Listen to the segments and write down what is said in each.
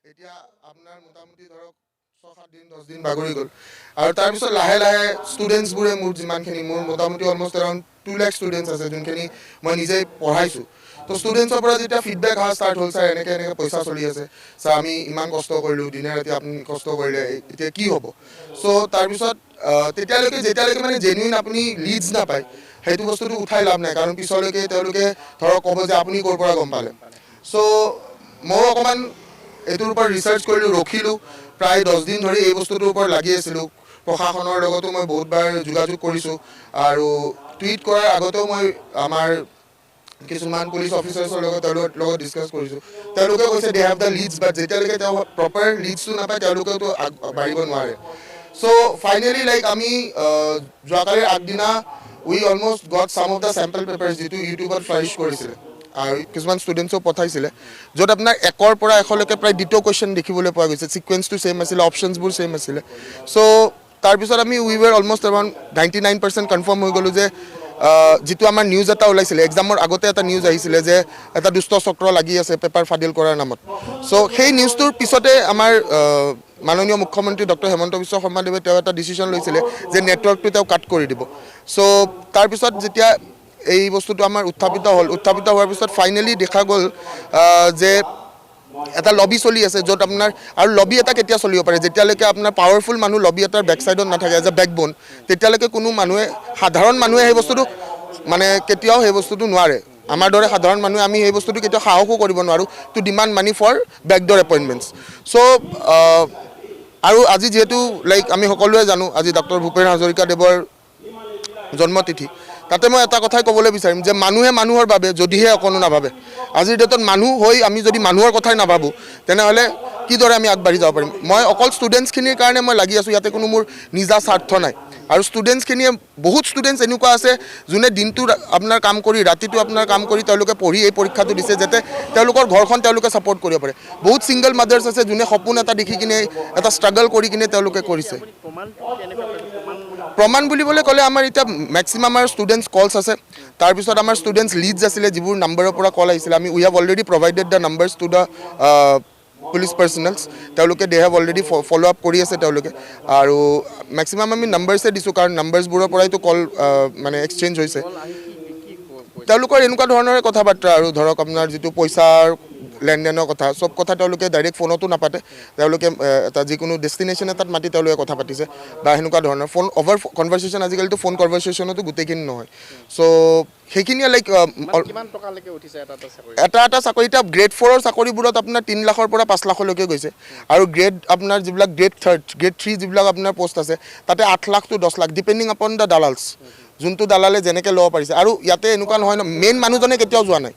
এতিয়া আপোনাৰ মোটামুটি ধৰক 6-7 দিন 10 দিন বাগৰি গ'ল আৰু তাৰ পিছত লাহে লাহে ষ্টুডেণ্টছ বোৰে মোৰ যিমানখিনি মোৰ মোটামুটি অলমষ্ট এৰাউণ্ড 2 লাখ ষ্টুডেণ্টছ আছে যোনখিনি মই নিজে পঢ়াইছোঁ তো ষ্টুডেণ্টছৰ পৰা যেতিয়া ফিডবেক অহা ষ্টাৰ্ট হ'ল ছাৰ এনেকৈ পইচা চলি আছে ছাৰ আমি ইমান কষ্ট কৰিলোঁ দিনে ৰাতি আপুনি কষ্ট কৰিলে এতিয়া কি হ'ব চ' তাৰপিছত যেতিয়ালৈকে মানে জেনুইন আপুনি লিডছ নাপায় সেইটো বস্তুটো উঠাই লাভ নাই কাৰণ পিছলৈকে তেওঁলোকে ধৰক ক'ব যে আপুনি ক'ৰ পৰা গম পালে চ' মই অকণমান এইটোৰ ওপৰত ৰিচাৰ্চ কৰিলোঁ ৰখিলোঁ প্ৰায় 10 দিন ধৰি এই বস্তুটোৰ ওপৰত লাগি আছিলোঁ প্ৰশাসনৰ লগতো মই বহুতবাৰ যোগাযোগ কৰিছোঁ আৰু টুইট কৰাৰ আগতেও মই আমাৰ কিছুমান পুলিচ অফিচাৰ্ছৰ লগত ডিছকাছ কৰিছোঁ তেওঁলোকে কৈছে দে হেভ দ্য লিডছ বাট যেতিয়ালৈকে তেওঁ প্ৰপাৰ লিডছটো নাপায় তেওঁলোকেতো আগবাঢ়িব নোৱাৰে চ' ফাইনেলি লাইক আমি যোৱাকালিৰ আগদিনা we almost got some of the sample papers যিটো ইউটিউবত ফ্লাৰিছ কৰিছিলে আৰু কিছুমান ষ্টুডেণ্টছক পঠাইছিলে য'ত আপোনাৰ 1ৰ পৰা 100লৈকে প্ৰায় দ্বিতীয় কুৱেশ্যন দেখিবলৈ পোৱা গৈছে ছিকুৱেঞ্চটো ছেইম আছিলে অপশ্যনছবোৰ ছেইম আছিলে চ' তাৰপিছত আমি উই ৱেৰ অলমষ্ট এৰাউণ্ড 99% কনফাৰ্ম হৈ গ'লোঁ যে যিটো আমাৰ নিউজ এটা ওলাইছিলে এক্সামৰ আগতে এটা নিউজ আহিছিলে যে এটা দুষ্ট চক্ৰ লাগি আছে পেপাৰ ফাদিল কৰাৰ নামত চ' সেই নিউজটোৰ পিছতে আমাৰ মাননীয় মুখ্যমন্ত্ৰী ডক্টৰ হিমন্ত বিশ্ব শৰ্মাদেৱে তেওঁ এটা ডিচিশ্যন লৈছিলে যে নেটৱৰ্কটো তেওঁ কাট কৰি দিব চ' তাৰপিছত যেতিয়া এই বস্তুটো আমাৰ উত্থাপিত হোৱাৰ পিছত ফাইনেলি দেখা গ'ল যে এটা লবি চলি আছে য'ত আপোনাৰ আৰু লবি এটা কেতিয়া চলিব পাৰে যেতিয়ালৈকে আপোনাৰ পাৱাৰফুল মানুহ লবি এটাৰ বেক চাইডত নাথাকে এজ এ বেকবোন তেতিয়ালৈকে কোনো মানুহে সাধাৰণ মানুহে সেই বস্তুটো মানে কেতিয়াও সেই বস্তুটো নোৱাৰে আমাৰ দৰে সাধাৰণ মানুহে আমি সেই বস্তুটো কেতিয়াও সাহসো কৰিব নোৱাৰোঁ টু ডিমাণ্ড মানি ফৰ বেকডৰ এপইণ্টমেণ্টছ চ' আৰু আজি যিহেতু লাইক আমি সকলোৱে জানো আজি ডক্টৰ ভূপেন হাজৰিকাদেৱৰ জন্মতিথি তাতে মই এটা কথাই ক'বলৈ বিচাৰিম যে মানুহে মানুহৰ বাবে যদিহে অকণো নাভাবে আজিৰ ডেটত মানুহ হৈ আমি যদি মানুহৰ কথাই নাভাবোঁ তেনেহ'লে কিদৰে আমি আগবাঢ়ি যাব পাৰিম মই অকল ষ্টুডেণ্টছখিনিৰ কাৰণে মই লাগি আছোঁ ইয়াতে কোনো মোৰ নিজা স্বাৰ্থ নাই আৰু ষ্টুডেণ্টছখিনিয়ে বহুত ষ্টুডেণ্টছ এনেকুৱা আছে যোনে দিনটো আপোনাৰ কাম কৰি ৰাতিটো আপোনাৰ কাম কৰি তেওঁলোকে পঢ়ি এই পৰীক্ষাটো দিছে যাতে তেওঁলোকৰ ঘৰখন তেওঁলোকে ছাপৰ্ট কৰিব পাৰে বহুত ছিংগল মাদাৰ্ছ আছে যোনে সপোন এটা দেখি কিনে এটা ষ্ট্ৰাগল কৰি কিনে তেওঁলোকে কৰিছে প্ৰমাণ বুলিবলৈ ক'লে আমাৰ এতিয়া মেক্সিমাম আমাৰ ষ্টুডেণ্টছ কলছ আছে তাৰপিছত আমাৰ ষ্টুডেণ্টছ লিডছ আছিলে যিবোৰ নাম্বাৰৰ পৰা কল আহিছিলে আমি we have already provided the numbers to the police personnels তেওঁলোকে they have already follow' up কৰি আছে তেওঁলোকে আৰু মেক্সিমাম আমি নাম্বাৰ্ছে দিছোঁ কাৰণ নাম্বাৰ্ছবোৰৰ পৰাইতো কল মানে এক্সচেঞ্জ হৈছে তেওঁলোকৰ এনেকুৱা ধৰণৰে কথা বাৰ্তা আৰু ধৰক আপোনাৰ যিটো পইচাৰ লেনদেনৰ কথা চব কথা তেওঁলোকে ডাইৰেক্ট ফোনতো নাপাতে তেওঁলোকে এটা যিকোনো ডেষ্টিনেশ্যন এটাত মাতি তেওঁলোকে কথা পাতিছে বা সেনেকুৱা ধৰণৰ ফোন অভাৰ কনভাৰ্চেশ্যন আজিকালিতো ফোন কনভাৰ্চেশ্যনতো গোটেইখিনি নহয় চ' সেইখিনিয়ে লাইক এটা চাকৰি এতিয়া গ্ৰেড 4ৰ চাকৰিবোৰত আপোনাৰ 3 লাখৰ পৰা 5 লাখলৈকে গৈছে আৰু গ্ৰেড আপোনাৰ যিবিলাক গ্ৰেড 3 যিবিলাক আপোনাৰ পষ্ট আছে তাতে 8 lakh to 10 lakh depending upon the দালালছ যোনটো দালালে যেনেকৈ ল'ব পাৰিছে আৰু ইয়াতে এনেকুৱা নহয় ন মেইন মানুহজনে কেতিয়াও যোৱা নাই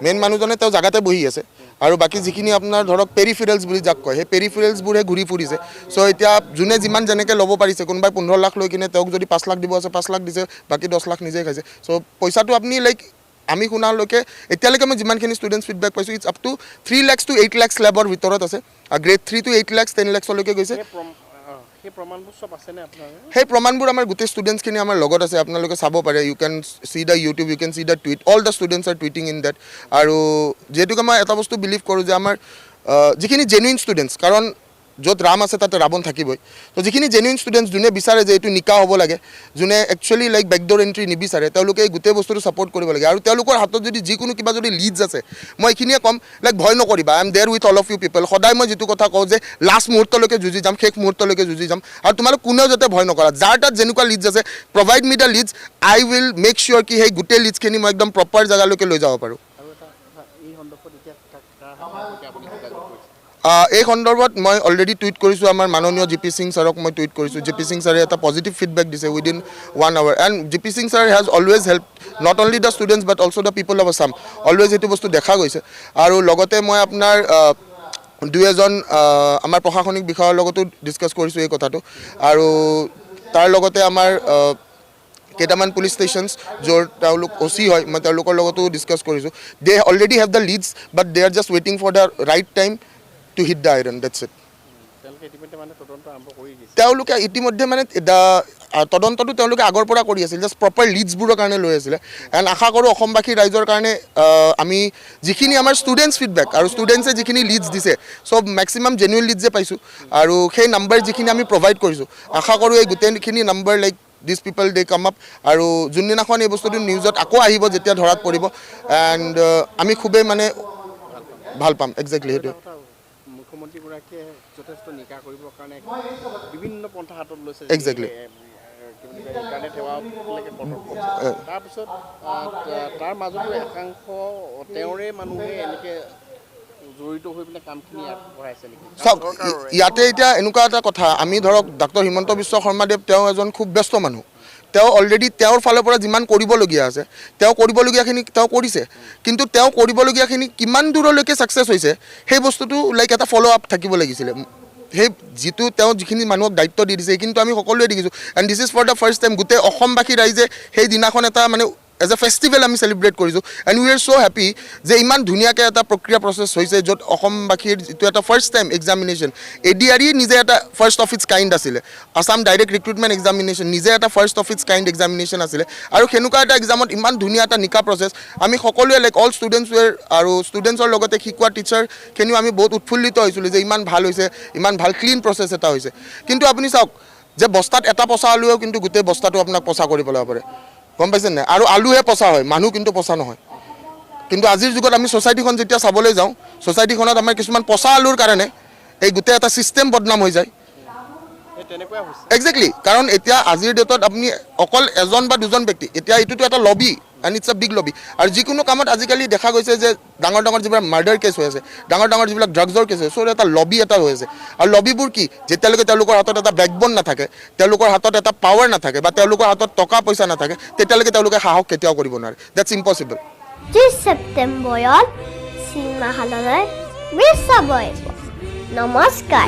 মেইন মানুহজনে তেওঁ জাগাতে বহি আছে আৰু বাকী যিখিনি আপোনাৰ ধৰক পেৰিফেৰেলছ বুলি যাক কয় সেই পেৰিফেৰেলছবোৰহে ঘূৰি ফুৰিছে চ' এতিয়া যোনে যিমান যেনেকৈ ল'ব পাৰিছে কোনোবাই 15 লাখ লৈ কিনে তেওঁক যদি 5 লাখ দিব আছে 5 লাখ দিছে বাকী 10 লাখ নিজে খাইছে চ' পইচাটো আপুনি লাইক আমি শুনালৈকে এতিয়ালৈকে মই যিমানখিনি ষ্টুডেণ্টছ ফিডবেক পাইছোঁ it's up to 3 lakh to 8 lakh স্লেবৰ ভিতৰত আছে আৰু গ্ৰেড 3 টু 8 লাখ 10 লাখলৈকে গৈছে সেই প্ৰমাণবোৰ আমাৰ গোটেই ষ্টুডেণ্টছখিনি আমাৰ লগত আছে আপোনালোকে চাব পাৰে you can see the YouTube you can see the tweet all the students are tweeting in date আৰু যিহেতুকে মই এটা বস্তু বিলিভ কৰোঁ যে আমাৰ যিখিনি জেনুইন ষ্টুডেণ্টছ কাৰণ য'ত ৰাম আছে তাতে ৰাৱণ থাকিবই তো যিখিনি জেনুইন ষ্টুডেণ্টছ যোনে বিচাৰে যে এইটো নিকা হ'ব লাগে যোনে একচুৱেলি লাইক বেকডৰ এণ্ট্ৰি নিবিচাৰে তেওঁলোকে এই গোটেই বস্তুটো ছাপৰ্ট কৰিব লাগে আৰু তেওঁলোকৰ হাতত যদি যিকোনো কিবা যদি লিডছ আছে মই এইখিনিয়ে ক'ম লাইক ভয় নকৰিবা I am there with all of you people সদায় মই যিটো কথা কওঁ যে লাষ্ট মুহূৰ্তলৈকে যুঁজি যাম শেষ মুহূৰ্তলৈকে যুঁজি যাম আৰু তোমালোক কোনেও যাতে ভয় নকৰা যাৰ তাত যেনেকুৱা লিডছ আছে provide me the leads I will make sure কি সেই গোটেই লিডছখিনি মই একদম প্ৰপাৰ জেগালৈকে লৈ যাব পাৰোঁ এই সন্দৰ্ভত মই অলৰেডি টুইট কৰিছোঁ আমাৰ মাননীয় জি পি সিং ছাৰক মই টুইট কৰিছোঁ জি পি সিং ছাৰে এটা পজিটিভ ফিডবেক দিছে within 1 hour and G P Singh sir has always help not only the students but also' the people of Assam always এইটো বস্তু দেখা গৈছে আৰু লগতে মই আপোনাৰ 2-এজন আমাৰ প্ৰশাসনিক বিষয়াৰ লগতো ডিছকাছ কৰিছোঁ এই কথাটো আৰু তাৰ লগতে আমাৰ কেইটামান পুলিচ ষ্টেচনছ য'ৰ তেওঁলোক অ' চি হয় মই তেওঁলোকৰ লগতো ডিছকাছ কৰিছোঁ they already have the leads but they are just ৱেইটিং for the right time to hit the iron, that's it. তেওঁলোকে ইতিমধ্যে মানে তদন্তটো তেওঁলোকে আগৰ পৰা কৰি আছিল জাষ্ট প্ৰপাৰ লিডছবোৰৰ কাৰণে লৈ আছিলে এণ্ড আশা কৰোঁ অসমবাসী ৰাইজৰ কাৰণে আমি যিখিনি আমাৰ ষ্টুডেণ্টছ ফিডবেক আৰু ষ্টুডেণ্টছে যিখিনি লিডছ দিছে চব মেক্সিমাম জেনুইন লিডছে পাইছোঁ আৰু সেই নাম্বাৰ যিখিনি আমি প্ৰভাইড কৰিছোঁ আশা কৰোঁ এই গোটেইখিনি number like this people they come up আৰু যোনদিনাখন এই বস্তুটো নিউজত আকৌ আহিব যেতিয়া ধৰাত পৰিব এণ্ড আমি খুবেই মানে ভাল পাম একজেক্টলি সেইটোৱে মুখ্যমন্ত্ৰীগৰাকীয়ে যথেষ্ট নিকা কৰিবৰ কাৰণে বিভিন্ন পন্থা হাতত লৈছে একজেক্টলি ইণ্টাৰনেট সেৱালৈকে তাৰপিছত তাৰ মাজতো একাংশ তেওঁৰে মানুহে এনেকৈ জড়িত হৈ পেলাই কামখিনি আগবঢ়াইছে নেকি চাওক ইয়াতে এতিয়া এনেকুৱা এটা কথা আমি ধৰক ডক্টৰ হিমন্ত বিশ্ব শৰ্মাদেৱ তেওঁ এজন খুব ব্যস্ত মানুহ তেওঁ অলৰেডি তেওঁৰ ফালৰ পৰা যিমান কৰিবলগীয়া আছে তেওঁ কৰিবলগীয়াখিনি তেওঁ কৰিছে কিন্তু তেওঁ কৰিবলগীয়াখিনি কিমান দূৰলৈকে ছাকচেছ হৈছে সেই বস্তুটো লাইক এটা ফ'ল' আপ থাকিব লাগিছিলে সেই যিটো তেওঁ যিখিনি মানুহক দায়িত্ব দি দিছে সেইখিনিতো আমি সকলোৱে দেখিছোঁ and this is for the first time গোটেই অসমবাসী ৰাইজে সেই দিনাখন এটা মানে এজ এ ফেষ্টিভেল আমি চেলিব্ৰেট কৰিছোঁ and we are so' happy যে ইমান ধুনীয়াকৈ এটা প্ৰক্ৰিয়া প্ৰচেছ হৈছে য'ত অসমবাসীৰ যিটো এটা ফাৰ্ষ্ট টাইম এক্সামিনেশ্যন ADRE নিজে এটা ফাৰ্ষ্ট অফ ইটছ কাইণ্ড আছিলে আছাম ডাইৰেক্ট ৰিক্ৰুটমেণ্ট এক্সামিনেশ্যন নিজে এটা first of its kind examination আছিলে আৰু সেনেকুৱা এটা এক্সামত ইমান ধুনীয়া এটা নিকা প্ৰচেছ আমি সকলোৱে লাইক অল ষ্টুডেণ্টছ ৱেৰ আৰু ষ্টুডেণ্টছৰ লগতে শিকোৱা টিচাৰখিনিও আমি বহুত উৎফুল্লিত হৈছিলোঁ যে ইমান ভাল হৈছে ইমান ভাল ক্লিন প্ৰচেছ এটা হৈছে কিন্তু আপুনি চাওক যে বস্তাত এটা পচা আলুৱেও কিন্তু গোটেই বস্তাটো আপোনাক পচা কৰি পেলাব পাৰে গম পাইছে নাই আৰু আলুহে পচা হয় মানুহ কিন্তু পচা নহয় কিন্তু আজিৰ যুগত আমি ছ'চাইটিখন যেতিয়া চাবলৈ যাওঁ ছ'চাইটিখনত আমাৰ কিছুমান পচা আলুৰ কাৰণে এই গোটেই এটা ছিষ্টেম বদনাম হৈ যায় একজেক্টলি কাৰণ এতিয়া আজিৰ ডেটত আপুনি অকল এজন বা দুজন ব্যক্তি এতিয়া এইটোতো এটা লবি এণ্ড ইটছ এ বিগ লবি আৰু যিকোনো কামত আজিকালি দেখা গৈছে যে ডাঙৰ ডাঙৰ যিবিলাক মাৰ্ডাৰ কেছ হৈ আছে ডাঙৰ ডাঙৰ যিবিলাক ড্ৰাগছৰ কেছ হৈছে চ' এটা লবি এটা হৈ আছে আৰু লবিবোৰ কি যেতিয়ালৈকে তেওঁলোকৰ হাতত এটা বেকবন নাথাকে তেওঁলোকৰ হাতত এটা পাৱাৰ নাথাকে বা তেওঁলোকৰ হাতত টকা পইচা নাথাকে তেতিয়ালৈকে তেওঁলোকে সাহস কেতিয়াও কৰিব নোৱাৰে ডেটছ ইম্পচিবল 30 ছেপ্টেম্বৰত চিনেমা হললৈ চাব আহিব নমস্কাৰ